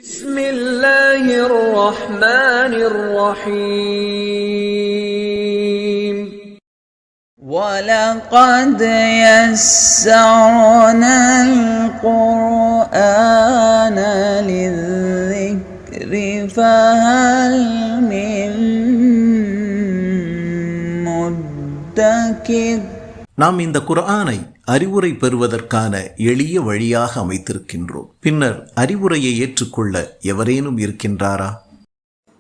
بسم الله الرحمن الرحيم وَلَقَدْ يَسَّرْنَا الْقُرْآنَ لِلذِّكْرِ فَهَلْ مِن مُّدَّكِرٍ. நாம் இந்த குர்ஆனை அறிவுரை பெறுவதற்கான எளிய வழியாக அமைத்திருக்கின்றோம். பின்னர் அறிவுரையை ஏற்றுக்கொள்ள எவரேனும் இருக்கின்றாரா?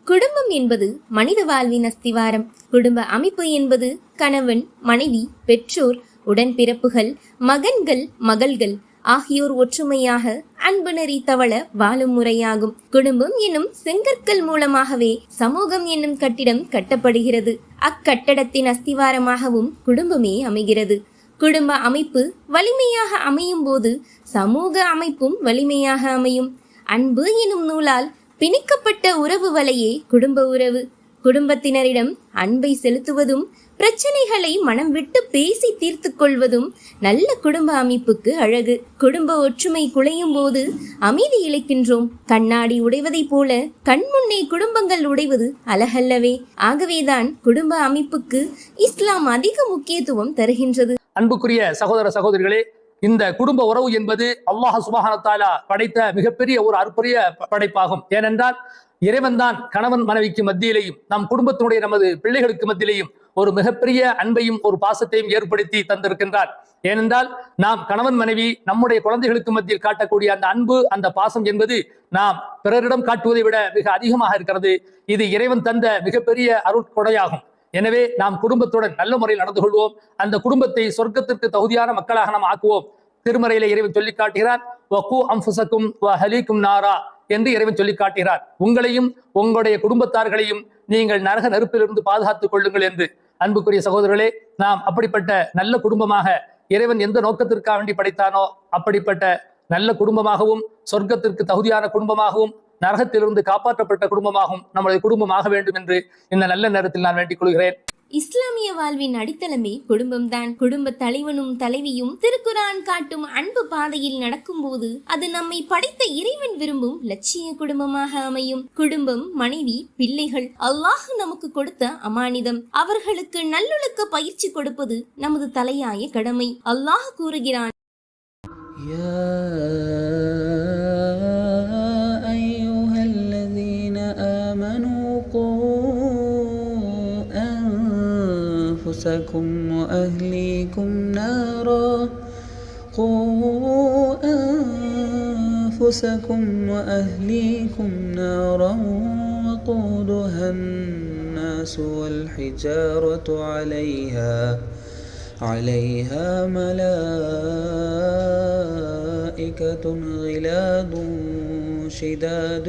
குடும்பம் என்பது மனித வாழ்வின் அஸ்திவாரம். குடும்ப அமைப்பு என்பது கணவன், மனைவி, பெற்றோர், உடன்பிறப்புகள், மகன்கள், மகள்கள் ஆகியோர் ஒற்றுமையாக அன்பு நெறி தவள வாழும் முறையாகும். குடும்பம் என்னும் செங்கற்கள் மூலமாகவே சமூகம் என்னும் கட்டிடம் கட்டப்படுகிறது. அக்கட்டடத்தின் அஸ்திவாரமாகவும் குடும்பமே அமைகிறது. குடும்ப அமைப்பு வலிமையாக அமையும் போது சமூக அமைப்பும் வலிமையாக அமையும். அன்பு எனும் நூலால் பிணிக்கப்பட்ட உறவு வலையே குடும்ப உறவு. குடும்பத்தினரிடம் அன்பை செலுத்துவதும் பிரச்சனைகளை மனம் விட்டு பேசி தீர்த்து கொள்வதும் நல்ல குடும்ப அமைப்புக்கு அழகு. குடும்ப ஒற்றுமை குலையும் போது அமைதி இழைக்கின்றோம். கண்ணாடி உடைவதை போல கண்முன்னே குடும்பங்கள் உடைவது அழகல்லவே. ஆகவேதான் குடும்ப அமைப்புக்கு இஸ்லாம் அதிக முக்கியத்துவம் தருகின்றது. அன்புக்குரிய சகோதர சகோதரிகளே, இந்த குடும்ப உறவு என்பது அல்லாஹ் சுப்ஹானஹு வ தஆலா படைத்த மிகப்பெரிய ஒரு அற்புரிய படைப்பாகும். ஏனென்றால் இறைவன் தான் கணவன் மனைவிக்கு மத்தியிலேயும் நம் குடும்பத்தினுடைய நமது பிள்ளைகளுக்கு மத்தியிலேயும் ஒரு மிகப்பெரிய அன்பையும் ஒரு பாசத்தையும் ஏற்படுத்தி தந்திருக்கின்றார். ஏனென்றால் நாம் கணவன் மனைவி நம்முடைய குழந்தைகளுக்கு மத்தியில் காட்டக்கூடிய அந்த அன்பு, அந்த பாசம் என்பது நாம் பிறரிடம் காட்டுவதை விட மிக அதிகமாக இருக்கிறது. இது இறைவன் தந்த மிகப்பெரிய அருட்கொடையாகும். எனவே நாம் குடும்பத்துடன் நல்ல முறையில் நடந்து கொள்வோம். அந்த குடும்பத்தை சொர்க்கத்திற்கு தகுதியான மக்களாக நாம் ஆக்குவோம். திருமறையிலே இறைவன் சொல்லி காட்டுகிறார், வகு அன்ஃபுஸக்கும் வ அஹ்லீக்கும் நாரா என்று இறைவன் சொல்லி காட்டுகிறார். உங்களையும் உங்களுடைய குடும்பத்தார்களையும் நீங்கள் நரக நெருப்பிலிருந்து பாதுகாத்துக் கொள்ளுங்கள் என்று. அன்புக்குரிய சகோதரர்களே, நாம் அப்படிப்பட்ட நல்ல குடும்பமாக இறைவன் எந்த நோக்கத்திற்காக வேண்டி படைத்தானோ அப்படிப்பட்ட நல்ல குடும்பமாகவும் சொர்க்கத்திற்கு தகுதியான குடும்பமாகவும் நரகத்திலிருந்து காப்பாற்றப்பட்ட குடும்பமாகவும் நம்முடைய குடும்பமாக வேண்டும் என்று இந்த நல்ல நேரத்தில் நான் வேண்டிக் கொள்கிறேன். இஸ்லாமிய வாழ்வின் அடித்தளமே குடும்பம்தான். குடும்ப தலைவனும் தலைவியும் திருக்குரான் காட்டும் அன்பு பாதையில் நடக்கும் போது அது நம்மை படைத்த இறைவன் விரும்பும் லட்சிய குடும்பமாக அமையும். குடும்பம், மனைவி, பிள்ளைகள் அல்லாஹ் நமக்கு கொடுத்த அமானிதம். அவர்களுக்கு நல்லொழுக்க பயிற்சி கொடுப்பது நமது தலையாய கடமை. அல்லாஹ் கூறுகிறான், أنفسكم وأهليكم نارا قوا أنفسكم وأهليكم نارا وقودها الناس والحجارة عليها ملائكة غلاظ شداد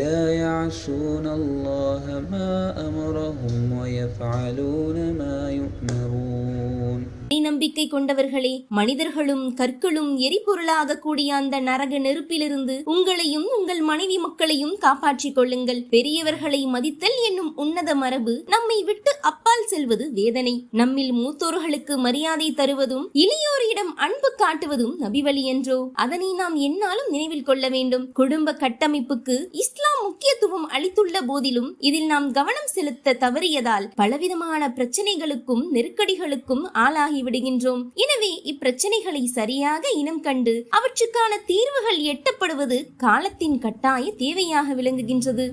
لا يعصون الله ما أمرهم ويفعلون ما يؤمرون. நம்பிக்கை கொண்டவர்களே, மனிதர்களும் கற்களும் எரிபொருளாக கூடிய அந்த நரக நெருப்பிலிருந்து உங்களையும் உங்கள் மனைவி மக்களையும் காப்பாற்றிக் கொள்ளுங்கள். பெரியவர்களை மதித்தல் என்னும் உன்னத மரபு நம்மை விட்டு அப்பால் செல்வது வேதனை. நம்மில் மூத்தோர்களுக்கு மரியாதை தருவதும் இளையோரிடம் அன்பு காட்டுவதும் நபிவழி என்றோ அதனை நாம் எந்நாளும் நினைவில் கொள்ள வேண்டும். குடும்ப கட்டமைப்புக்கு இஸ்லாம் முக்கியத்துவம் அளித்துள்ள போதிலும் இதில் நாம் கவனம் செலுத்த தவறியதால் பலவிதமான பிரச்சனைகளுக்கும் நெருக்கடிகளுக்கும் ஆளாகி விடுகின்றோம். எனவே இப்பிரச்சனைகளை சரியாக இனம் கண்டு அவற்றுக்கான தீர்வுகள் எட்டப்படுவது காலத்தின் கட்டாய தேவையாக விளங்குகின்றது.